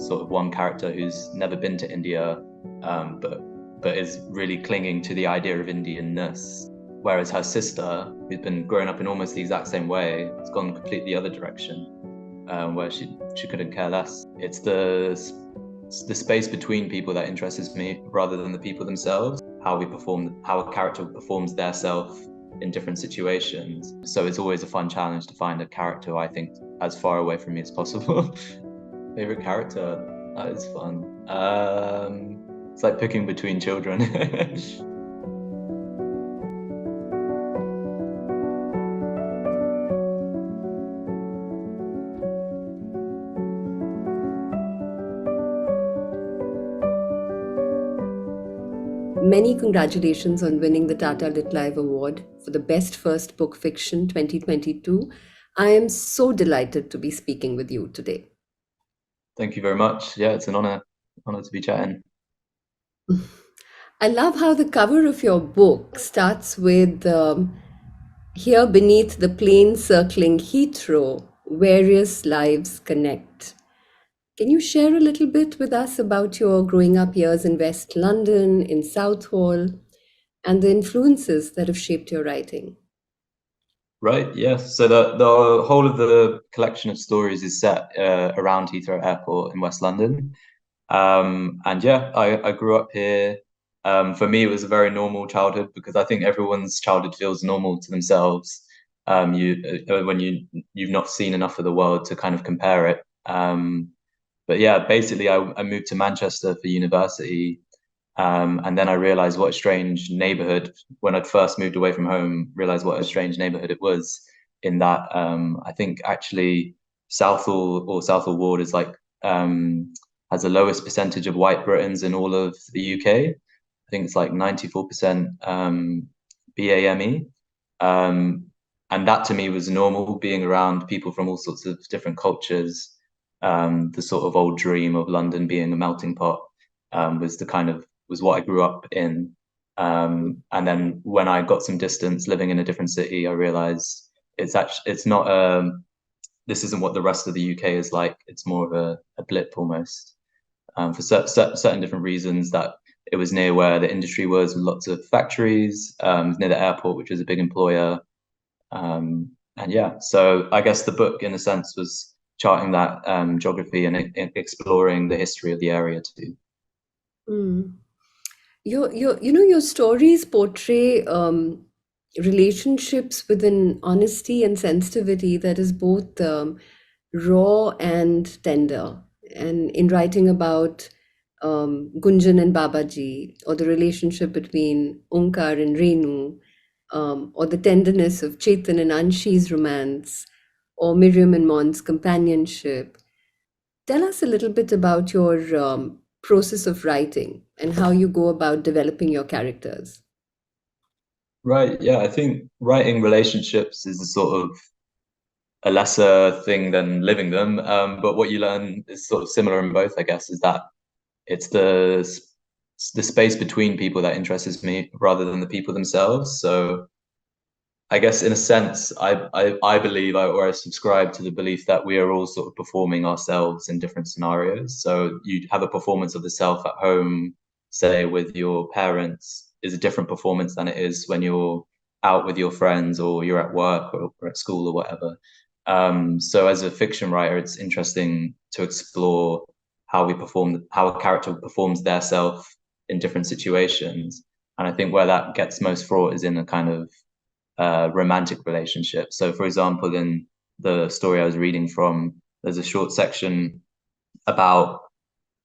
sort of one character who's never been to India, but is really clinging to the idea of Indianness. Whereas her sister, who's been growing up in almost the exact same way, has gone completely the other direction, where she couldn't care less. It's the space between people that interests me rather than the people themselves. How a character performs their self in different situations. So it's always a fun challenge to find a character who I think as far away from me as possible. Favorite character? That is fun. It's like picking between children. Many congratulations on winning the Tata LitLive Award for the Best First Book Fiction 2022. I am so delighted to be speaking with you today. Thank you very much. Yeah, it's an honor to be chatting. I love how the cover of your book starts with here beneath the plane circling Heathrow, various lives connect. Can you share a little bit with us about your growing up years in West London, in Southall, and the influences that have shaped your writing? Right, yes. So the whole of the collection of stories is set around Heathrow Airport in West London. And yeah, I grew up here. For me, it was a very normal childhood because I think everyone's childhood feels normal to themselves. When you've not seen enough of the world to kind of compare it. But yeah, basically, I moved to Manchester for university, and then I realized what a strange neighborhood, when I'd first moved away from home, realized what a strange neighborhood it was. In that, I think actually Southall Ward is like has the lowest percentage of white Britons in all of the UK. I think it's like 94% BAME. And that to me was normal, being around people from all sorts of different cultures. The sort of old dream of London being a melting pot was what I grew up in. And then when I got some distance living in a different city, I realized it's not this isn't what the rest of the UK is like. It's more of a blip almost, for certain different reasons. That it was near where the industry was, with lots of factories, near the airport, which is a big employer. And yeah, so I guess the book, in a sense, was charting that geography and exploring the history of the area too. Mm. Your stories portray relationships with an honesty and sensitivity that is both raw and tender. And in writing about Gunjan and Babaji, or the relationship between Omkar and Renu, or the tenderness of Chetan and Anshi's romance, or Miriam and Mon's companionship, tell us a little bit about your process of writing and how you go about developing your characters. Right. Yeah, I think writing relationships is a sort of a lesser thing than living them. But what you learn is sort of similar in both, I guess, is that it's the space between people that interests me rather than the people themselves. So I guess in a sense, I believe or I subscribe to the belief that we are all sort of performing ourselves in different scenarios. So you have a performance of the self at home, say with your parents, is a different performance than it is when you're out with your friends or you're at work or at school or whatever. So as a fiction writer, it's interesting to explore how a character performs their self in different situations. And I think where that gets most fraught is in a kind of romantic relationship. So, for example, in the story I was reading from, there's a short section about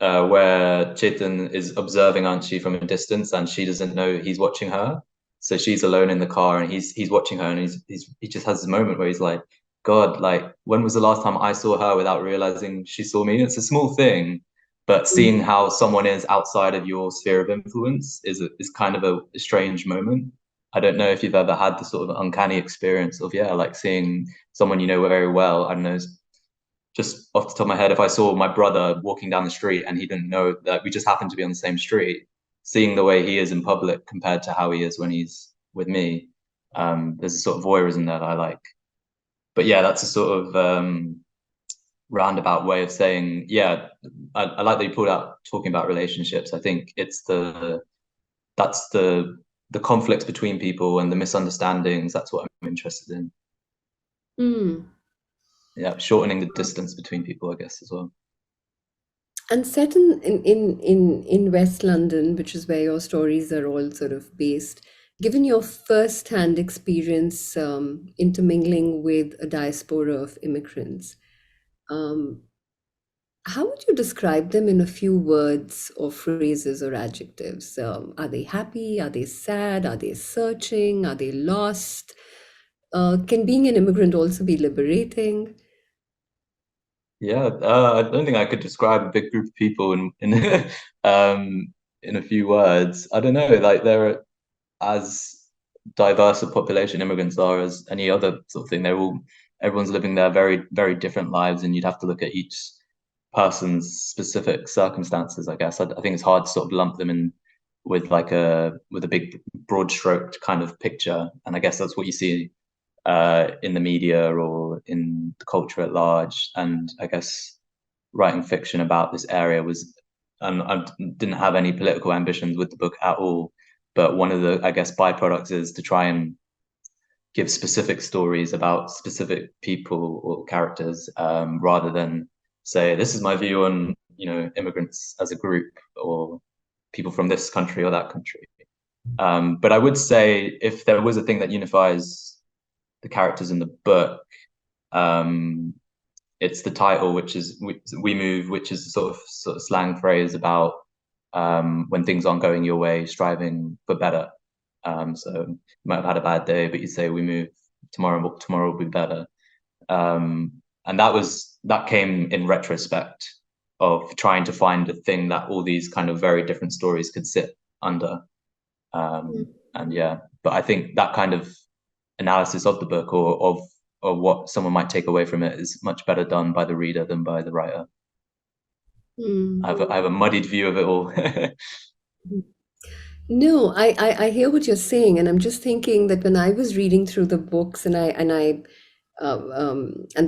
where Chetan is observing Anshi from a distance, and she doesn't know he's watching her. So she's alone in the car, and he's watching her, and he just has this moment where he's like, God, like, when was the last time I saw her without realizing she saw me? It's a small thing, but seeing how someone is outside of your sphere of influence is kind of a strange moment. I don't know if you've ever had the sort of uncanny experience of, yeah, like seeing someone you know very well. I don't know, just off the top of my head, if I saw my brother walking down the street and he didn't know that we just happened to be on the same street, seeing the way he is in public compared to how he is when he's with me, there's a sort of voyeurism that I like. But yeah, that's a sort of roundabout way of saying, yeah, I like that you pulled out talking about relationships. I think it's that's the conflicts between people and the misunderstandings. That's what I'm interested in. Hmm. Yeah, shortening the distance between people, I guess, as well. And set in West London, which is where your stories are all sort of based, given your first-hand experience intermingling with a diaspora of immigrants, um, how would you describe them in a few words or phrases or adjectives? Are they happy? Are they sad? Are they searching? Are they lost? Can being an immigrant also be liberating? Yeah, I don't think I could describe a big group of people in a few words. I don't know, like they're as diverse a population immigrants are as any other sort of thing. Everyone's living their very, very different lives, and you'd have to look at each person's specific circumstances, I guess. I think it's hard to sort of lump them in with with a big broad stroked kind of picture. And I guess that's what you see in the media or in the culture at large. And I guess writing fiction about this area was, and I didn't have any political ambitions with the book at all. But one of the, I guess, byproducts is to try and give specific stories about specific people or characters, rather than say, this is my view on, immigrants as a group or people from this country or that country. But I would say if there was a thing that unifies the characters in the book, um, it's the title, which is "We Move," which is a sort of slang phrase about when things aren't going your way, striving for better. So you might have had a bad day, but you say, "We move tomorrow. Tomorrow will be better." And that came in retrospect of trying to find a thing that all these kind of very different stories could sit under. And yeah, but I think that kind of analysis of the book or of what someone might take away from it is much better done by the reader than by the writer. Hmm. I have a muddied view of it all. No, I hear what you're saying, and I'm just thinking that when I was reading through the books and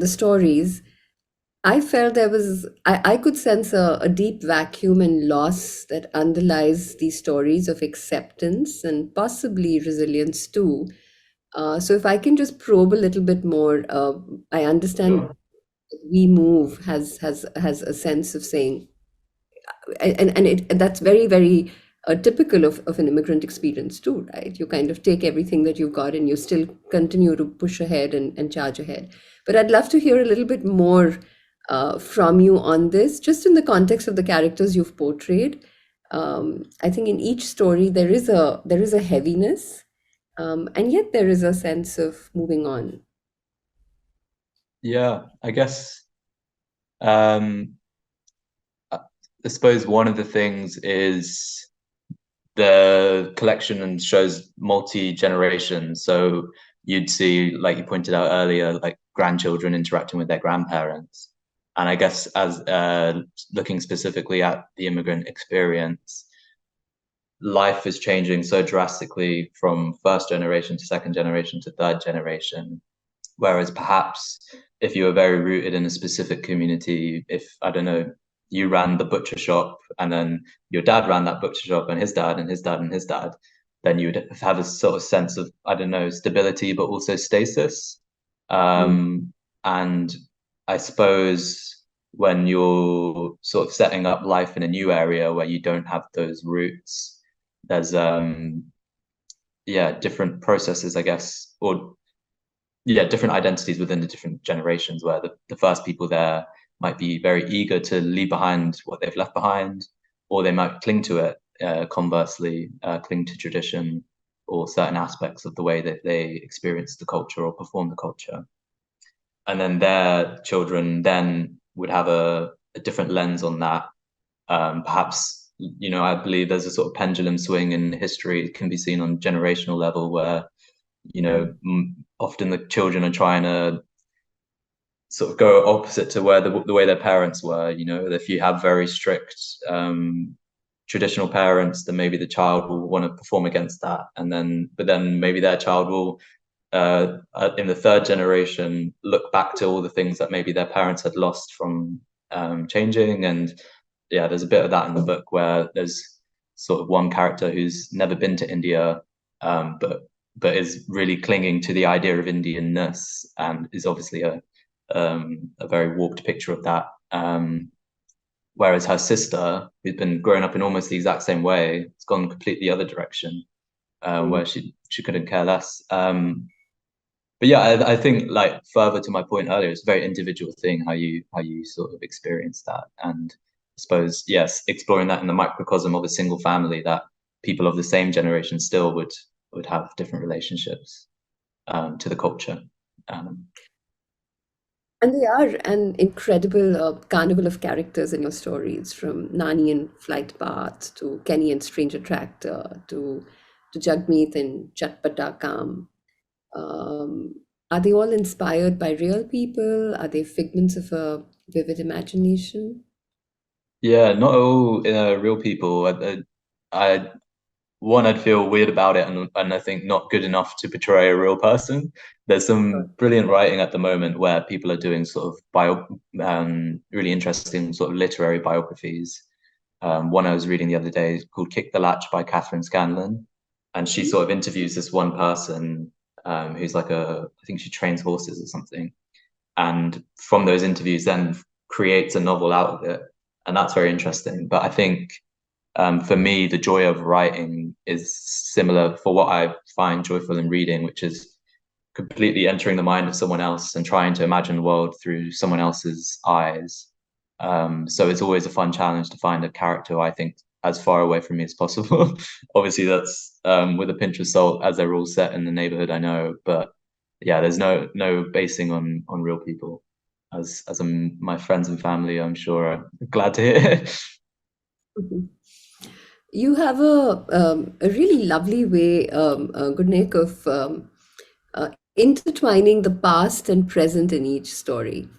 the stories, I felt I could sense a deep vacuum and loss that underlies these stories of acceptance and possibly resilience too. So if I can just probe a little bit more, I understand Sure. we move has a sense of saying and that's very typical of an immigrant experience too, right? You kind of take everything that you've got and you still continue to push ahead and charge ahead. But I'd love to hear a little bit more from you on this, just in the context of the characters you've portrayed. I think in each story there is a heaviness, and yet there is a sense of moving on. Yeah, I guess um, I suppose one of the things is the collection and shows multi-generations. So you'd see, like you pointed out earlier, like grandchildren interacting with their grandparents. And I guess as looking specifically at the immigrant experience, life is changing so drastically from first generation to second generation to third generation. Whereas perhaps if you were very rooted in a specific community, if I don't know, you ran the butcher shop and then your dad ran that butcher shop and his dad and his dad and his dad, then you would have a sort of sense of, I don't know, stability, but also stasis. Mm, And I suppose when you're sort of setting up life in a new area where you don't have those roots, there's yeah, different processes, I guess, or yeah, different identities within the different generations where the first people there might be very eager to leave behind what they've left behind, or they might cling to it, conversely, cling to tradition or certain aspects of the way that they experience the culture or perform the culture. And then their children then would have a different lens on that. Perhaps, I believe there's a sort of pendulum swing in history. It can be seen on generational level where often the children are trying to sort of go opposite to where the way their parents were. If you have very strict traditional parents, then maybe the child will want to perform against that, but then maybe their child will in the third generation look back to all the things that maybe their parents had lost from changing. And yeah, there's a bit of that in the book where there's sort of one character who's never been to India, but is really clinging to the idea of Indianness, and is obviously a very warped picture of that. Whereas her sister, who's been growing up in almost the exact same way, has gone completely the other direction, Mm. where she couldn't care less. But yeah, I think, like, further to my point earlier, it's a very individual thing how you sort of experience that. And I suppose, yes, exploring that in the microcosm of a single family, that people of the same generation still would have different relationships to the culture. Um, And they are an incredible carnival of characters in your stories, from Nani and Flight Path to Kenny and Stranger Tractor to Jagmeet and Chatpata Kam. Um, are they all inspired by real people? Are they figments of a vivid imagination? yeah, not all real people. I one, I'd feel weird about it, and I think not good enough to portray a real person. There's some brilliant writing at the moment where people are doing sort of really interesting sort of literary biographies. One I was reading the other day is called "Kick the Latch" by Catherine Scanlon, and she Mhm. sort of interviews this one person who's like I think she trains horses or something, and from those interviews then creates a novel out of it, and that's very interesting. But I think for me, the joy of writing is similar for what I find joyful in reading, which is completely entering the mind of someone else and trying to imagine the world through someone else's eyes. So it's always a fun challenge to find a character who I think as far away from me as possible. Obviously, that's with a pinch of salt, as they're all set in the neighborhood I know. But yeah, there's no basing on real people, my friends and family, I'm sure, are glad to hear. Mhm. You have a really lovely way, Gurnaik, of intertwining the past and present in each story.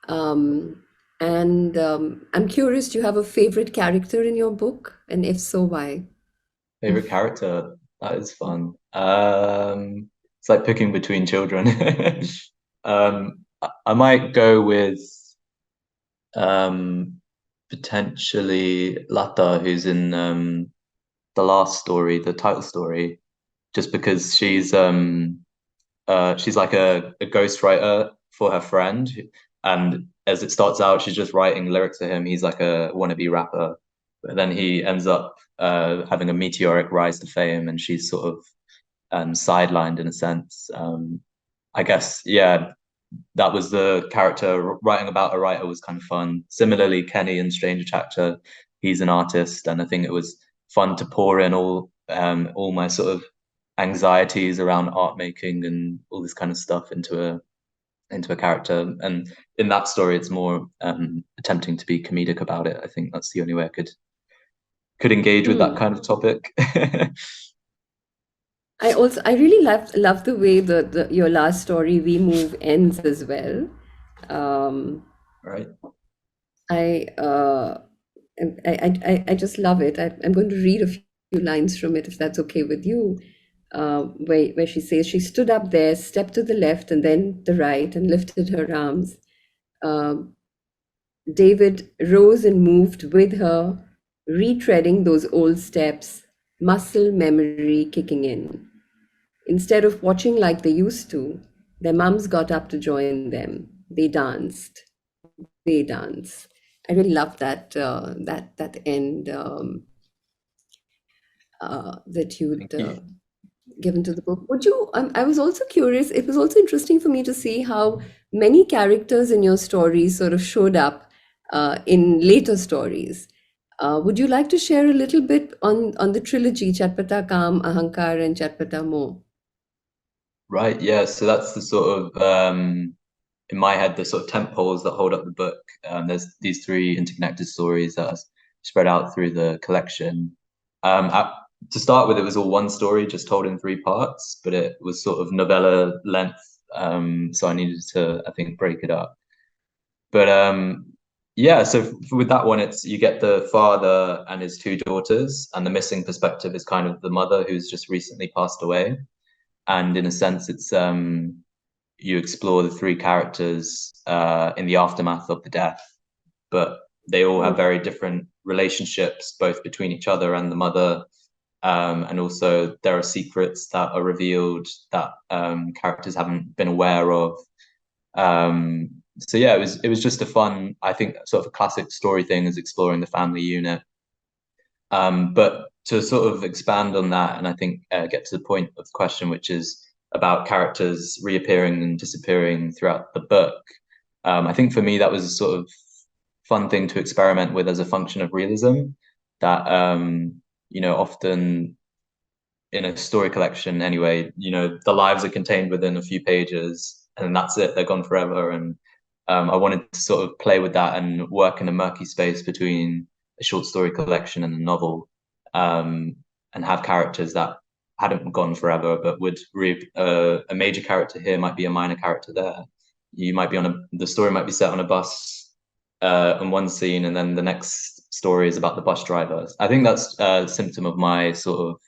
Um, and I'm curious, do you have a favorite character in your book? And if so, why? Favorite character? That is fun. It's like picking between children. I might go with um, potentially Lata, who's in the last story, the title story, just because she's like a ghostwriter for her friend, and as it starts out, she's just writing lyrics to him. He's like a wannabe rapper, but then he ends up having a meteoric rise to fame, and she's sort of sidelined in a sense. I guess, yeah, that was the character. Writing about a writer was kind of fun. Similarly, Kenny in Stranger Tractor, he's an artist, and I think it was fun to pour in all my sort of anxieties around art making and all this kind of stuff into a character. And in that story, it's more attempting to be comedic about it. I think that's the only way I could engage with that Hmm. kind of topic. I really love the way the your last story, We Move, ends as well. Um, Right. I, uh, I just love it. I'm going to read a few lines from it if that's okay with you. Where she says she stood up there, stepped to the left and then the right, and lifted her arms. Um, David rose and moved with her, retreading those old steps, muscle memory kicking in. Instead of watching like they used to, their mums got up to join them. They danced. They danced. I really love that end that you'd Thank you. given to the book. Would you? I was also curious. It was also interesting for me to see how many characters in your stories sort of showed up in later stories. Would you like to share a little bit on the trilogy Chatpata Kam, Ahankar, and Chatpata Mo? Right. Yeah. So that's the sort of in my head, the sort of tent poles that hold up the book. There's these three interconnected stories that are spread out through the collection. To start with, it was all one story, just told in three parts, but it was sort of novella length. So I needed to, I think, break it up. But yeah, so with that one, it's you get the father and his two daughters, and the missing perspective is kind of the mother who's just recently passed away. and in a sense, it's you explore the three characters in the aftermath of the death, but they all have very different relationships, both between each other and the mother. And also, there are secrets that are revealed that characters haven't been aware of. So yeah, it was just a fun, I think, sort of a classic story thing is exploring the family unit. But to sort of expand on that, and I think get to the point of the question, which is about characters reappearing and disappearing throughout the book. I think for me that was a sort of fun thing to experiment with as a function of realism. That often in a story collection anyway, the lives are contained within a few pages and that's it, they're gone forever. And I wanted to sort of play with that and work in a murky space between a short story collection and a novel, and have characters that hadn't gone forever, but would a major character here might be a minor character there. You might be the story might be set on a bus in one scene, and then the next story is about the bus driver. I think that's a symptom of my sort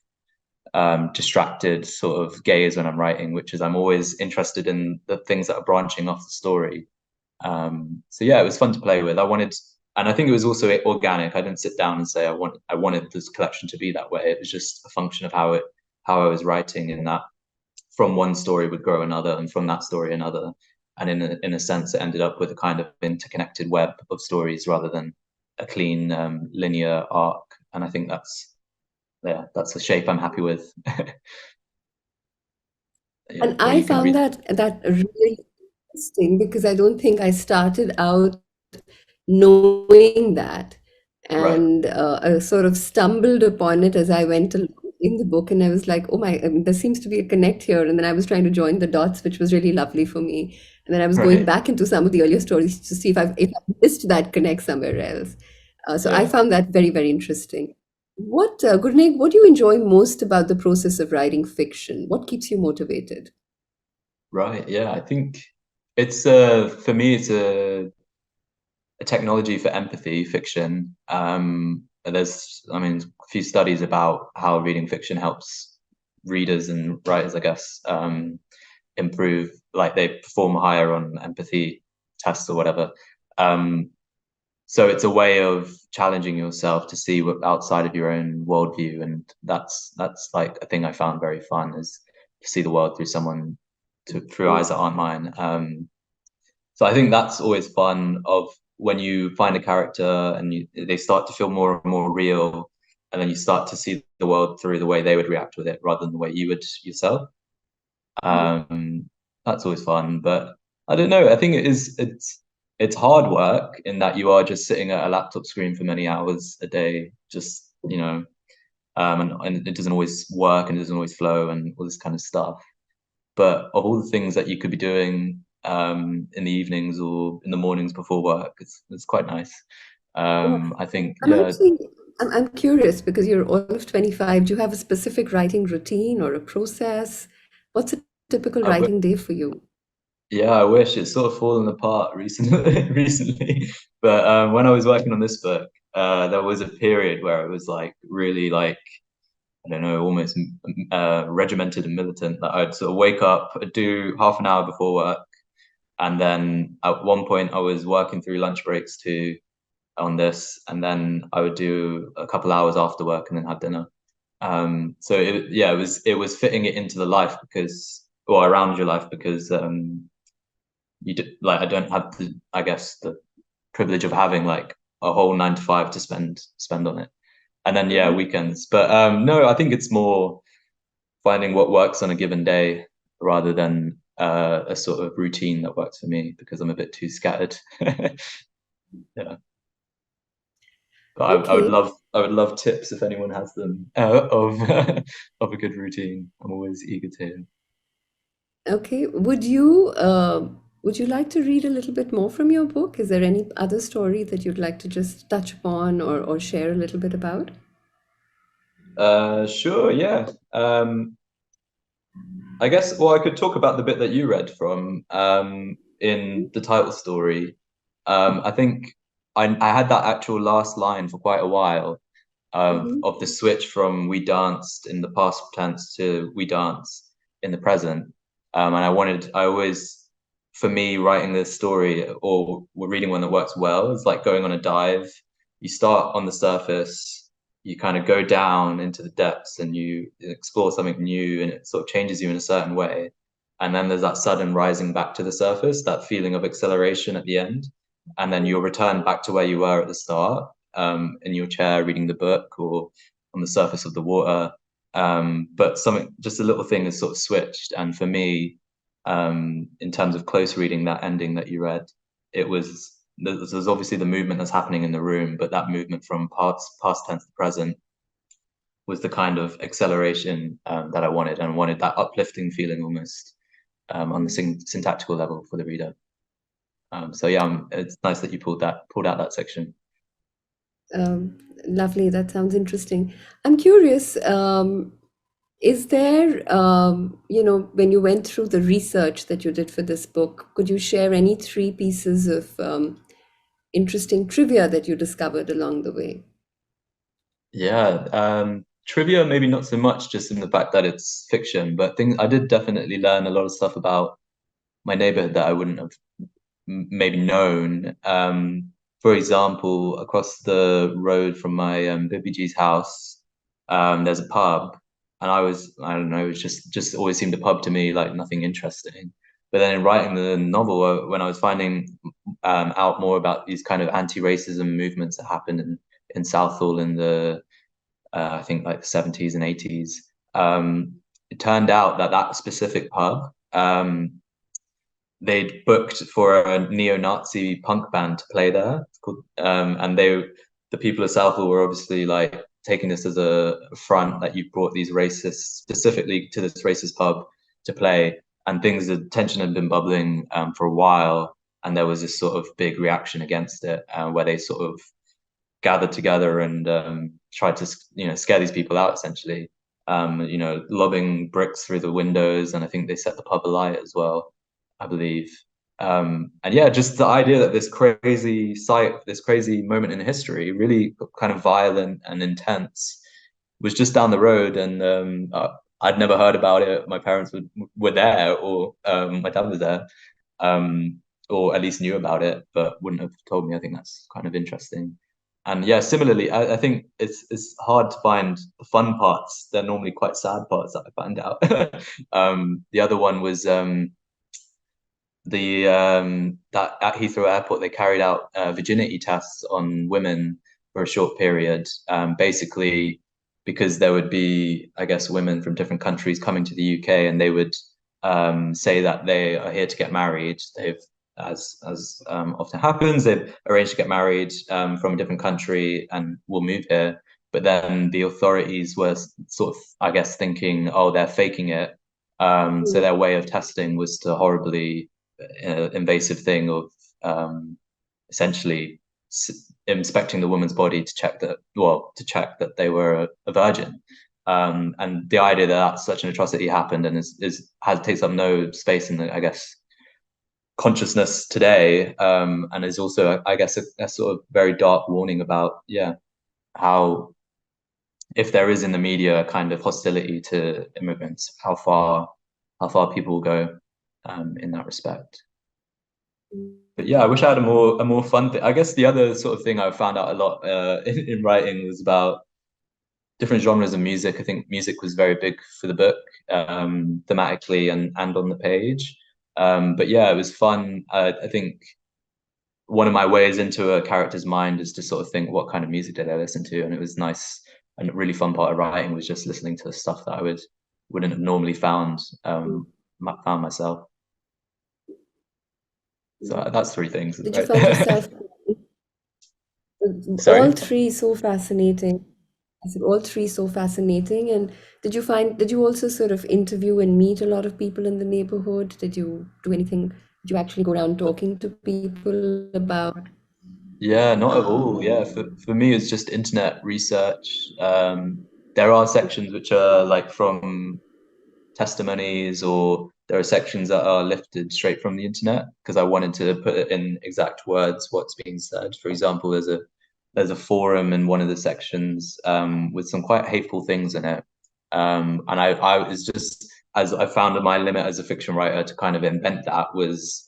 of distracted sort of gaze when I'm writing, which is I'm always interested in the things that are branching off the story. So yeah, it was fun to play with. And I think it was also organic. I didn't sit down and say I wanted this collection to be that way. It was just a function of how I was writing, in that from one story would grow another, and from that story another, and in a sense, it ended up with a kind of interconnected web of stories rather than a clean linear arc. And I think that's a shape I'm happy with. Yeah, And where I you can found read. that really interesting because I don't think I started out knowing that, Right. and I sort of stumbled upon it as I went along in the book, and I was like, oh my, there seems to be a connect here. And then I was trying to join the dots, which was really lovely for me. And then I was going Right. back into some of the earlier stories to see if I missed that connect somewhere else. So I Yeah. found that very, very interesting. Gurnaik, what do you enjoy most about the process of writing fiction? What keeps you motivated? Right. Yeah. I think it's for me it's a technology for empathy fiction. There's, I mean, a few studies about how reading fiction helps readers and writers, I guess, improve, like they perform higher on empathy tests or whatever. Um, so it's a way of challenging yourself to see what outside of your own worldview, and that's like a thing I found very fun, is to see the world through through eyes that aren't mine. So I think that's always fun, of when you find a character and they start to feel more and more real, and then you start to see the world through the way they would react with it rather than the way you would yourself. Um, that's always fun, but I don't know. I think it's hard work in that you are just sitting at a laptop screen for many hours a day, just and it doesn't always work and it doesn't always flow and all this kind of stuff. But of all the things that you could be doing in the evenings or in the mornings before work, it's quite nice. Yeah. I think, I'm yeah, actually I'm curious because you're all of 25. Do you have a specific writing routine or a process? What's a typical I w writing day for you? yeah, I wish it's sort of fallen apart recently. Recently, but when I was working on this book, there was a period where it was like really like, I don't know, almost regimented and militant. That I'd sort of wake up, I'd do half an hour before work, and then at one point I was working through lunch breaks too on this, and then I would do a couple hours after work and then have dinner. So it was fitting it into the life, because, or around your life, because you did, like, I don't have the, I guess, the privilege of having like a whole 9 to 5 to spend on it, and then yeah, Mhm. weekends. But no, I think it's more finding what works on a given day rather than a sort of routine that works for me, because I'm a bit too scattered. Yeah, but Okay. I would love tips if anyone has them of of a good routine. I'm always eager to hear. Okay. Would you like to read a little bit more from your book? Is there any other story that you'd like to just touch upon or share a little bit about? Sure, yeah. I guess, well, I could talk about the bit that you read from in the title story. I think I had that actual last line for quite a while, Mm-hmm. of the switch from "we danced" in the past tense to "we dance." in the present. And I always, for me, writing this story or reading one that works well is like going on a dive. You start on the surface, you kind of go down into the depths and you explore something new, and it sort of changes you in a certain way. And then there's that sudden rising back to the surface, that feeling of acceleration at the end. And then you'll return back to where you were at the start, in your chair reading the book or on the surface of the water. But something, just a little thing has sort of switched. And for me, in terms of close reading, that ending that you read, it was there's obviously the movement that's happening in the room, but that movement from past tense to present was the kind of acceleration that I wanted, and wanted that uplifting feeling almost on the syntactical level for the reader. So yeah, it's nice that you pulled out that section. Um, Lovely. That sounds interesting. I'm curious, is there, when you went through the research that you did for this book, could you share any three pieces of interesting trivia that you discovered along the way? Yeah, trivia maybe not so much, just in the fact that it's fiction, but things I did definitely learn a lot of stuff about my neighborhood that I wouldn't have maybe known. For example, across the road from my BBG's house, there's a pub, and I don't know, it was just always seemed a pub to me like nothing interesting. But then in writing the novel, when I was finding out more about these kind of anti-racism movements that happened in Southall in the I think like the 70s and 80s, it turned out that that specific pub, they'd booked for a neo-Nazi punk band to play there. It's called, and the people of Southall were obviously like taking this as a front that you brought these racists specifically to this racist pub to play, and the tension had been bubbling for a while, and there was this sort of big reaction against it, where they sort of gathered together and tried to scare these people out essentially. Lobbing bricks through the windows, and I think they set the pub alight as well, I believe. And yeah, just the idea that this crazy site, this crazy moment in history, really kind of violent and intense, was just down the road, and I'd never heard about it. My parents were there, or my dad was there, or at least knew about it, but wouldn't have told me. I think that's kind of interesting. And yeah, similarly, I think it's hard to find the fun parts. They're normally quite sad parts that I find out. The other one was the that at Heathrow Airport they carried out virginity tests on women for a short period, basically because there would be, I guess, women from different countries coming to the UK, and they would say that they are here to get married. They've, as often happens, they've arranged to get married from a different country and will move here. But then the authorities were sort of, I guess, thinking, oh, they're faking it. So their way of testing was to horribly invasive thing of essentially inspecting the woman's body to check that they were a virgin. And the idea that such an atrocity happened and takes up no space in the, I guess, consciousness today, and is also, I guess, a sort of very dark warning about how, if there is in the media a kind of hostility to immigrants, how far people will go in that respect. But yeah, I wish I had a more fun thing. I guess the other sort of thing I found out a lot in writing was about different genres of music. I think music was very big for the book, thematically and on the page. But yeah, it was fun. I think one of my ways into a character's mind is to sort of think, what kind of music did I listen to? And it was nice, and a really fun part of writing was just listening to stuff that I wouldn't have normally found myself. So that's three things, Did you find right? yourself all Sorry. three so fascinating? I said all three so fascinating. And did you also sort of interview and meet a lot of people in the neighborhood? Did you do anything? Did you actually go around talking to people about? Yeah, not at all. Yeah, for me, it's just internet research. There are sections which are like from testimonies, or there are sections that are lifted straight from the internet because I wanted to put it in exact words what's being said. For example, there's a forum in one of the sections with some quite hateful things in it, and I was just as I found my limit as a fiction writer to kind of invent that was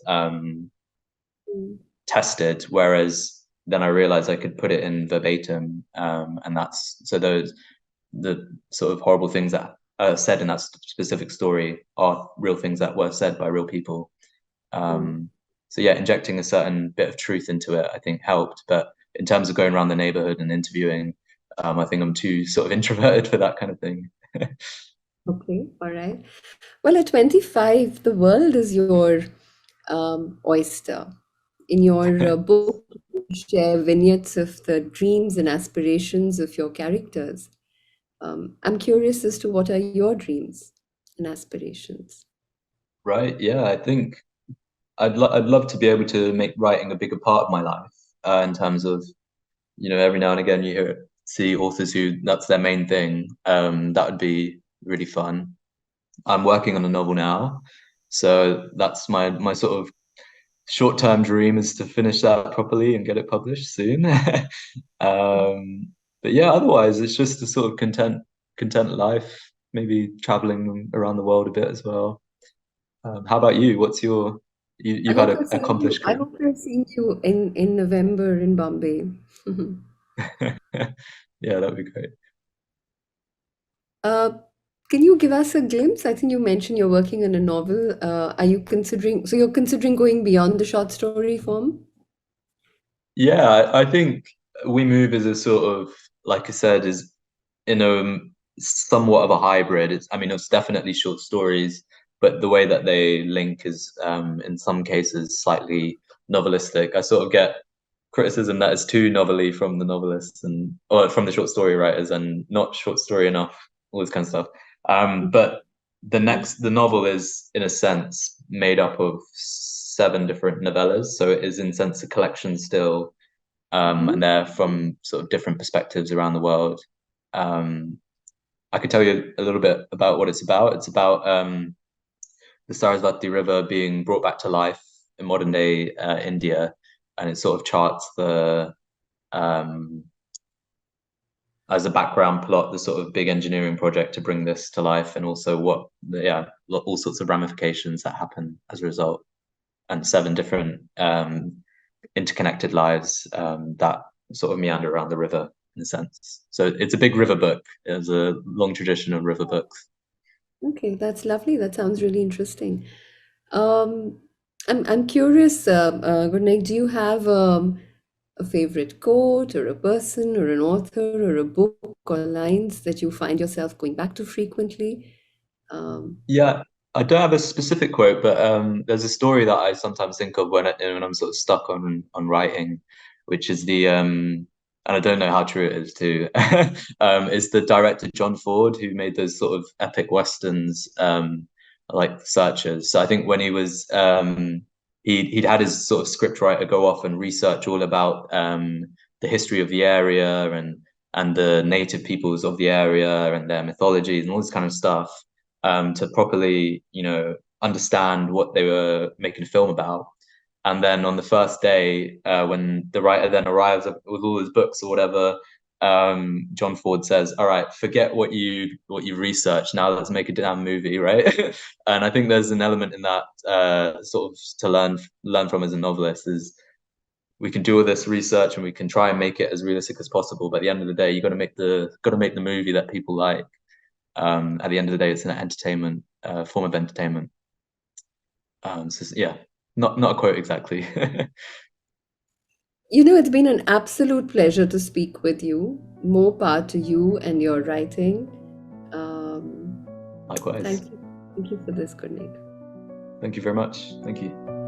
Mm. tested, whereas then I realized I could put it in verbatim, and that's so those the sort of horrible things that are said in that specific story are real things that were said by real people. Mm. So yeah, injecting a certain bit of truth into it, I think helped. But in terms of going around the neighborhood and interviewing, I think I'm too sort of introverted for that kind of thing. Okay, all right. Well, at 25, the world is your oyster. In your book, you share vignettes of the dreams and aspirations of your characters. I'm curious as to what are your dreams and aspirations? Right? Yeah, I think I'd love to be able to make writing a bigger part of my life, in terms of, every now and again see authors who that's their main thing. That would be really fun. I'm working on a novel now, so that's my sort of short-term dream is to finish that properly and get it published soon. But yeah, otherwise it's just a sort of content life, maybe traveling around the world a bit as well. How about you? What's I you've had hope an I've seen you. accomplished I career. hope I've seen you in November in Bombay. Yeah, that'd be great. Uh, can you give us a glimpse? I think you mentioned you're working on a novel. Are you considering, so you're considering going beyond the short story form? Yeah, I think We Move is a sort of, like I said, is in a somewhat of a hybrid. I mean, it's definitely short stories, but the way that they link is, in some cases, slightly novelistic. I sort of get criticism that it's too novelly from the novelists or from the short story writers and not short story enough, all this kind of stuff. But the novel is, in a sense, made up of seven different novellas, so it is, in a sense, a collection still, and Mhm. they're from sort of different perspectives around the world. Um, I could tell you a little bit about what it's about. It's about the Sarasvati River being brought back to life in modern day India, and it sort of charts um, as a background plot the sort of big engineering project to bring this to life, and also all sorts of ramifications that happen as a result, and seven different interconnected lives that sort of meander around the river in a sense. So it's a big river book. There's a long tradition of river books. Okay, that's lovely. That sounds really interesting. Um, I'm curious, Gurnaik, do you have a favorite quote or a person or an author or a book or lines that you find yourself going back to frequently? Um, Yeah, I don't have a specific quote, but there's a story that I sometimes think of when I'm sort of stuck on writing, which is and I don't know how true it is too. It's the director John Ford who made those sort of epic westerns, like Searchers. So I think when he was he'd had his sort of script writer go off and research all about the history of the area and the native peoples of the area and their mythologies and all this kind of stuff, to properly, understand what they were making a film about. And then on the first day, when the writer then arrives with all his books or whatever, John Ford says, "All right, forget what you researched. Now let's make a damn movie, right?" And I think there's an element in that, sort of to learn from as a novelist is we can do all this research and we can try and make it as realistic as possible. But at the end of the day, you got to make the movie that people like. At the end of the day, it's an entertainment, form of entertainment. So yeah, not a quote exactly. it's been an absolute pleasure to speak with you. More power to you and your writing. Um, Likewise. thank you. Thank you for this, Gurnaik. Thank you very much. Thank you.